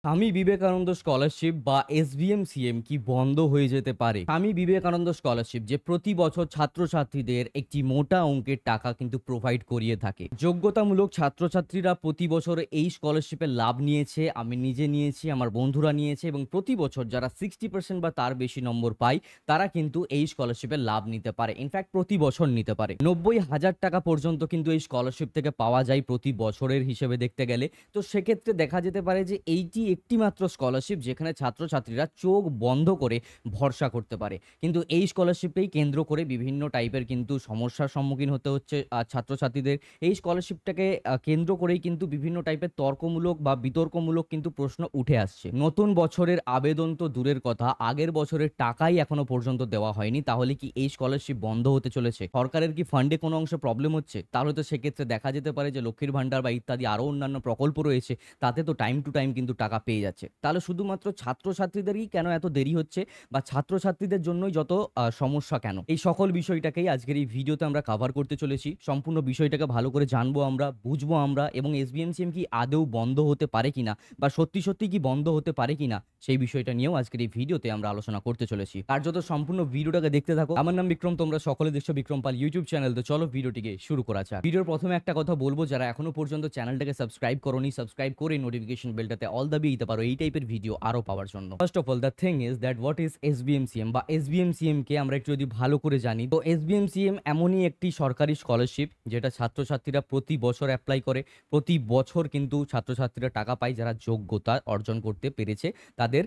Swami Vivekananda scholarship বা SBMCM কি বন্ধ হয়ে যেতে পারে? স্বামী বিবেকানন্দ স্কলারশিপ যে প্রতি বছর ছাত্রছাত্রীদের একটি মোটা অঙ্কের টাকা কিন্তু প্রোভাইড করিয়ে থাকে। যোগ্যতামূলক ছাত্রছাত্রীরা প্রতি বছর এই স্কলারশিপের লাভ নিয়েছে। আমি নিজে নিয়েছি, আমার বন্ধুরা নিয়েছে এবং প্রতি বছর যারা 60% বা তার বেশি নম্বর পায় তারা কিন্তু এই স্কলারশিপের লাভ নিতে পারে। ইনফ্যাক্ট প্রতি বছর নিতে পারে। ৯০,০০০ টাকা পর্যন্ত কিন্তু এই স্কলারশিপ থেকে পাওয়া যায় প্রতি বছরের হিসেবে দেখতে গেলে। তো সেক্ষেত্রে দেখা যেতে পারে যে এইটি একটি মাত্র স্কলারশিপ যেখানে ছাত্রছাত্রীরা চোখ বন্ধ করে ভরসা করতে পারে। কিন্তু এই স্কলারশিপকেই কেন্দ্র করে বিভিন্ন টাইপের কিন্তু সমস্যার সম্মুখীন হতে হচ্ছে ছাত্রছাত্রীদের। এই স্কলারশিপটাকে কেন্দ্র করেই কিন্তু বিভিন্ন টাইপের তর্কমূলক বা বিতর্কমূলক কিন্তু প্রশ্ন উঠে আসছে। নতুন বছরের আবেদন তো দূরের কথা, আগের বছরের টাকাই এখনো পর্যন্ত দেওয়া হয়নি। তাহলে কি এই স্কলারশিপ বন্ধ হতে চলেছে? সরকারের কি ফান্ডে কোনো অংশে প্রবলেম হচ্ছে? তাহলে তো সেক্ষেত্রে দেখা যেতে পারে যে লক্ষ্মীর ভান্ডার বা ইত্যাদি আরো অন্যান্য প্রকল্প রয়েছে, তাতে তো টাইম টু টাইম কিন্তু টাকা পেয়ে যাচ্ছে। তাহলে শুধুমাত্র ছাত্রছাত্রীদেরই কেন এত দেরি হচ্ছে বা ছাত্রছাত্রীদের জন্যই যত সমস্যা কেন? এই সকল বিষয়টাকেই আজকের এই ভিডিওতে আমরা কভার করতে চলেছি। সম্পূর্ণ বিষয়টাকে ভালো করে জানবো আমরা, বুঝবো আমরা এবং এসবিএমসিএম কি আদৌ বন্ধ হতে পারে কিনা বা সত্যি কি বন্ধ হতে পারে কিনা সেই বিষয়টা নিয়েও আজকের এই ভিডিওতে আমরা আলোচনা করতে চলেছি। কার্যত সম্পূর্ণ ভিডিওটাকে দেখতে থাকো। আমার নাম বিক্রম, তোমরা সকলে দেখছো বিক্রম পাল ইউটিউব চ্যানেল। তো চলো ভিডিওটিকে শুরু করা যাক। ভিডিওর প্রথমে একটা কথা বলবো, যারা এখনো পর্যন্ত চ্যানেলটাকে সাবস্ক্রাইব করোনি, সাবস্ক্রাইব করে নোটিফিকেশন বেলটাতে অল দাবিয়ে দিতে পারো এই টাইপের ভিডিও আরো পাওয়ার জন্য। First of all the thing is that what is SBMCM বা এসবিএমসিএম কে আমরা একটু যদি ভালো করে জানি, তো এসবিএমসিএম এমনই একটি সরকারি স্কলারশিপ যেটা ছাত্রছাত্রীরা প্রতি বছর অ্যাপ্লাই করে। প্রতি বছর কিন্তু ছাত্রছাত্রীরা টাকা পায় যারা যোগ্যতা অর্জন করতে পেরেছে তাদের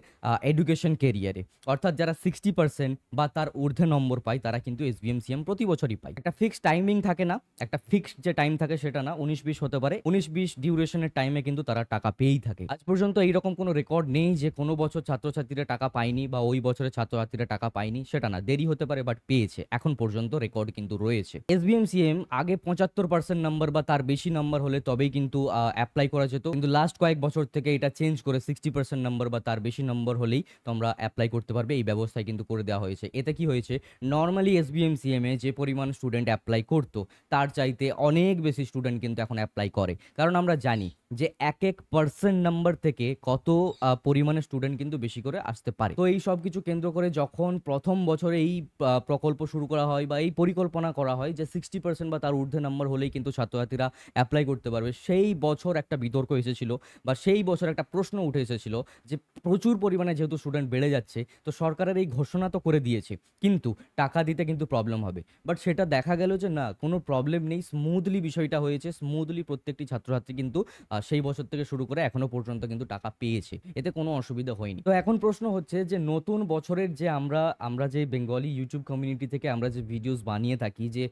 এডুকেশন কেরিয়ারে। অর্থাৎ যারা 60% বা তার ঊর্ধ্বে নম্বর পায় তারা কিন্তু এসবিএমসিএম প্রতি বছরই পায়। একটা ফিক্সড টাইমিং থাকে না, একটা ফিক্সড যে টাইম থাকে সেটা না, 19-20 হতে পারে। 19-20 ডিউরেশনের টাইমে কিন্তু তারা টাকা পেয়েই থাকে। আজ পর্যন্ত এইরকম কোনো রেকর্ড নেই যে কোনো বছর ছাত্রছাত্রীরা টাকা পায়নি বা ওই বছরের ছাত্রছাত্রীরা টাকা পায়নি, সেটা না। দেরি হতে পারে বাট পেয়েছে, এখন পর্যন্ত রেকর্ড কিন্তু রয়েছে। এসবিএমসিএম আগে 75% নাম্বার বা তার বেশি নাম্বার হলে তবেই কিন্তু অ্যাপ্লাই করা যেত, কিন্তু লাস্ট কয়েক বছর থেকে এটা চেঞ্জ করে 60% নাম্বার বা তার বেশি নম্বর হলেই তোমরা অ্যাপ্লাই করতে পারবে, এই ব্যবস্থায় কিন্তু করে দেওয়া হয়েছে। এতে কি হয়েছে, নর্মালি এসবিএমসিএম এ যে পরিমাণ স্টুডেন্ট অ্যাপ্লাই করতো তার চাইতে অনেক বেশি স্টুডেন্ট কিন্তু এখন অ্যাপ্লাই করে। কারণ আমরা জানি যে এক পার্সেন্ট নাম্বার থেকে কত পরিমাণে স্টুডেন্ট কিন্তু বেশি করে আসতে পারে। তো এই সব কিছু কেন্দ্র করে যখন প্রথম বছরে এই প্রকল্প শুরু করা হয় বা এই পরিকল্পনা করা হয় যে 60% বা তার ঊর্ধ্বে নাম্বার হলেই কিন্তু ছাত্রছাত্রীরা অ্যাপ্লাই করতে পারবে, সেই বছর একটা বিতর্ক এসেছিল বা সেই বছর একটা প্রশ্ন উঠে এসেছিল যে প্রচুর পরিমাণে যেহেতু স্টুডেন্ট বেড়ে যাচ্ছে, তো সরকারের এই ঘোষণা তো করে দিয়েছে কিন্তু টাকা দিতে কিন্তু প্রবলেম হবে। বাট সেটা দেখা গেল যে না, কোনো প্রবলেম নেই, স্মুথলি বিষয়টা হয়েছে। স্মুথলি প্রত্যেকটি ছাত্রছাত্রী কিন্তু সেই বছর থেকে শুরু করে এখনো পর্যন্ত কিন্তু টাকা পেয়েছে, এতে কোনো অসুবিধা হয়নি। তো এখন প্রশ্ন হচ্ছে যে নতুন বছরের যে আমরা আমরা যে বেঙ্গলি ইউটিউব কমিউনিটি থেকে আমরা যে ভিডিওস বানিয়ে থাকি যে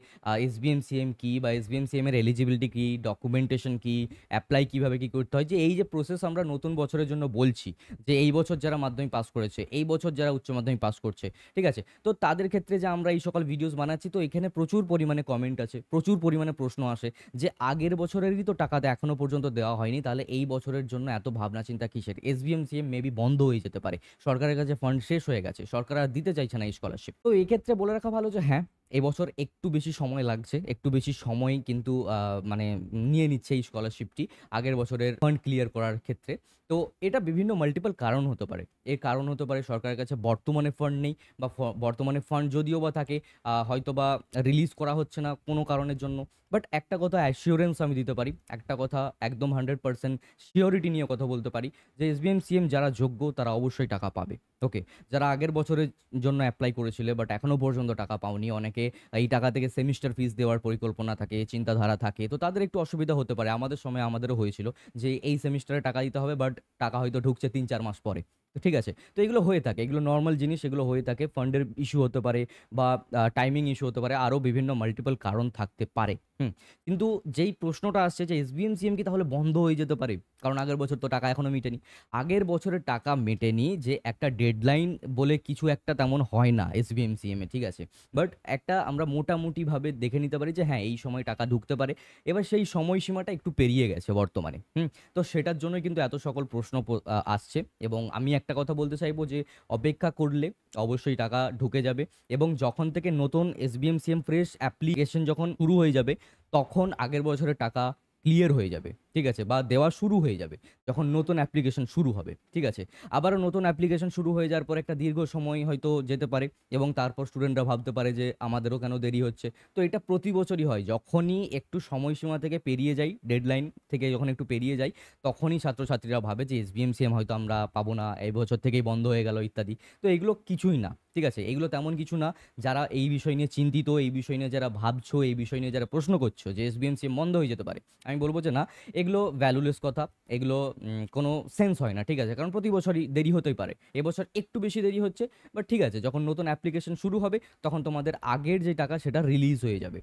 এসবিএমসিএম কি বা এসবিএমসিএম এর এলিজিবিলিটি কি, ডকুমেন্টেশন কি, অ্যাপ্লাই কিভাবে কি করতে হয়, যে এই যে প্রসেস আমরা নতুন বছরের জন্য বলছি, যে এই বছর যারা মাধ্যমিক পাস করেছে, এই বছর যারা উচ্চ মাধ্যমিক পাস করছে, ঠিক আছে, তো তাদের ক্ষেত্রে যে আমরা এই সকল ভিডিওস বানাচ্ছি, তো এখানে প্রচুর পরিমাণে কমেন্ট আছে, প্রচুর পরিমাণে প্রশ্ন আসে যে আগের বছরেরই তো টাকা এখনো পর্যন্ত দেওয়া হয়নি, তাহলে এই বছরের জন্য এত ভাবনা চিন্তা কিসের? এসবিএমসিএম মেবি বন্ধ হয়ে যেতে পারে, সরকারের কাছে ফান্ড শেষ হয়ে গেছে, সরকার আর দিতে চাইছে না এই স্কলারশিপ। তো এই ক্ষেত্রে বলে রাখা ভালো যে হ্যাঁ, এবছর একটু বেশি সময় লাগছে, একটু বেশি সময় কিন্তু মানে নিয়ে নিচ্ছে এই স্কলারশিপটি আগের বছরের ফান্ড ক্লিয়ার করার ক্ষেত্রে। তো এটা বিভিন্ন মাল্টিপল কারণ হতে পারে। এর কারণ হতে পারে সরকারের কাছে বর্তমানে ফান্ড নেই বা বর্তমানে ফান্ড যদিও বা থাকে হয়তো বা রিলিজ করা হচ্ছে না কোনো কারণের জন্য। বাট একটা কথা অ্যাসিওরেন্স আমি দিতে পারি, একটা কথা একদম 100% সিওরিটি নিয়ে কথা বলতে পারি যে এসবিএমসিএম যারা যোগ্য তারা অবশ্যই টাকা পাবে। ওকে, যারা আগের বছরের জন্য অ্যাপ্লাই করেছিলে বাট এখনো পর্যন্ত টাকা পাওনি, অনেকে এই টাকা থেকে সেমিস্টার ফিস দেওয়ার পরিকল্পনা থাকে, চিন্তাধারা থাকে, তো তাদের একটু অসুবিধা হতে পারে। আমাদের সময় আমাদেরও হয়েছিল যে এই সেমিস্টারে টাকা দিতে হবে বাট টাকা হয়তো ঢুকছে 3-4 মাস পরে। তো ঠিক আছে, তো এগুলো হয়ে থাকে, এগুলো নর্মাল জিনিস, এগুলো হয়ে থাকে। ফান্ডের ইস্যু হতে পারে বা টাইমিং ইস্যু হতে পারে, আরও বিভিন্ন মাল্টিপল কারণ থাকতে পারে। কিন্তু যেই প্রশ্নটা আসছে যে এসবিএমসিএম কি তাহলে বন্ধ হয়ে যেতে পারে, কারণ আগের বছর তো টাকা এখনো মেটেনি। আগের বছরের টাকা মেটেনি যে একটা ডেডলাইন বলে কিছু একটা তেমন হয় না এসবিএমসিএম এ, ঠিক আছে, বাট একটা আমরা মোটামুটিভাবে দেখে নিতে পারি যে হ্যাঁ এই সময় টাকা ঢুকতে পারে। এবার সেই সময়সীমাটা একটু পেরিয়ে গেছে বর্তমানে। তো সেটার জন্য কিন্তু এত সকল প্রশ্ন আসছে এবং আমি একটা কথা বলতে চাইবো যে অপেক্ষা করলে অবশ্যই টাকা ঢুকে যাবে এবং যখন থেকে নতুন এসবিএমসিএম ফ্রেশ অ্যাপ্লিকেশন যখন শুরু হয়ে যাবে তখন আগের বছরের টাকা ক্লিয়ার হয়ে যাবে, ঠিক আছে, বা দেওয়া শুরু হয়ে যাবে যখন নতুন অ্যাপ্লিকেশন শুরু হবে, ঠিক আছে। আবারও নতুন অ্যাপ্লিকেশন শুরু হয়ে যাওয়ার পর একটা দীর্ঘ সময় হয়তো যেতে পারে এবং তারপর স্টুডেন্টরা ভাবতে পারে যে আমাদেরও কেন দেরি হচ্ছে। তো এটা প্রতি বছরই হয়, যখনই একটু সময়সীমা থেকে পেরিয়ে যাই, ডেডলাইন থেকে যখন একটু পেরিয়ে যাই, তখনই ছাত্রছাত্রীরা ভাবে যে এসবিএমসিএম হয়তো আমরা পাবো না, এই বছর থেকেই বন্ধ হয়ে গেল ইত্যাদি। তো এগুলো কিছুই না, ঠিক আছে, এগুলো তেমন কিছু না। যারা এই বিষয় নিয়ে চিন্তিত, এই বিষয় নিয়ে যারা ভাবছো, এই বিষয় নিয়ে যারা প্রশ্ন করছো যে এসবিএমসিএম বন্ধ হয়ে যেতে পারে, আমি বলবো যে না, এগুলো ভ্যালুলেস কথা, এগুলো কোনো সেন্স হয় না, ঠিক আছে, কারণ প্রতি বছরই দেরি হতেই পারে। এবছর একটু বেশি দেরি হচ্ছে, বাট ঠিক আছে, যখন নতুন অ্যাপ্লিকেশন শুরু হবে তখন তোমাদের আগের যে টাকা সেটা রিলিজ হয়ে যাবে,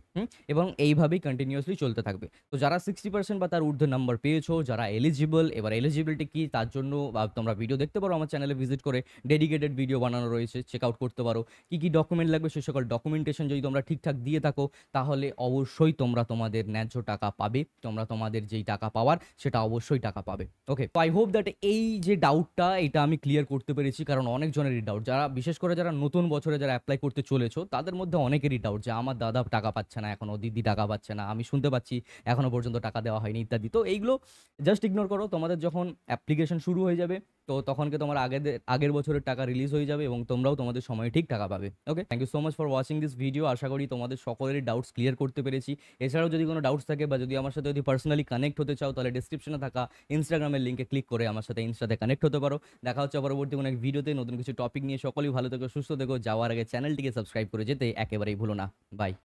এবং এইভাবেই কন্টিনিউয়াসলি চলতে থাকবে। তো যারা 60% বা তার ঊর্ধ্বে নাম্বার পেয়েছো, যারা এলিজিবল, এবার এলিজিবিলিটি কি তার জন্য তোমরা ভিডিও দেখতে পারো, আমার চ্যানেলে ভিজিট করে ডেডিকেটেড ভিডিও বানানো রয়েছে, চেক আউট করতে পারো। কি কি ডকুমেন্ট লাগবে সেই সকল ডকুমেন্টেশন যদি তোমরা ঠিকঠাক দিয়ে থাকো, তাহলে অবশ্যই তোমরা তোমাদের ন্যায্য টাকা পাবে, তোমরা তোমাদের যেই টাকা পাওয়ার সেটা অবশ্যই টাকা পাবে। ওকে, তো আই হোপ দ্যাট এই যে ডাউটটা এটা আমি ক্লিয়ার করতে পেরেছি, কারণ অনেক জনেরই ডাউট, যারা বিশেষ করে যারা নতুন বছরে যারা অ্যাপ্লাই করতে চলেছো তাদের মধ্যে অনেকেরই ডাউট যে আমার দাদা টাকা পাচ্ছে না এখনো, দিদি টাকা পাচ্ছে না, আমি শুনতে পাচ্ছি এখনো পর্যন্ত টাকা দেওয়া হয়নি ইত্যাদি। তো এইগুলো জাস্ট ইগনোর করো, তোমাদের যখন অ্যাপ্লিকেশন শুরু হয়ে যাবে তো তখনকে তোমার আগের বছরের টাকা রিলিজ হয়ে যাবে এবং তোমরাও তোমাদের সময়ে ঠিক টাকা পাবে। Okay, thank you so much for watching this video. আশা করি তোমাদের সকলেরই ডাউটস ক্লিয়ার করতে পেরেছি। এছাড়াও যদি কোনো ডাউটস থাকে বা যদি আমার সাথে যদি পার্সোনালি কানেক্ট হতে চাও, তাহলে ডিসক্রিপশনে থাকা ইনস্টাগ্রামের লিঙ্কে ক্লিক করে আমার সাথে ইনস্টাতে কানেক্ট হতে পারো। দেখা হচ্ছে পরবর্তী কোনো এক ভিডিওতে নতুন কিছু টপিক নিয়ে। সকলেই ভালো থেকো, সুস্থ থেকো, যাওয়ার আগে চ্যানেলটিকে সাবস্ক্রাইব করে যেতে একেবারেই ভুলো না। বাই।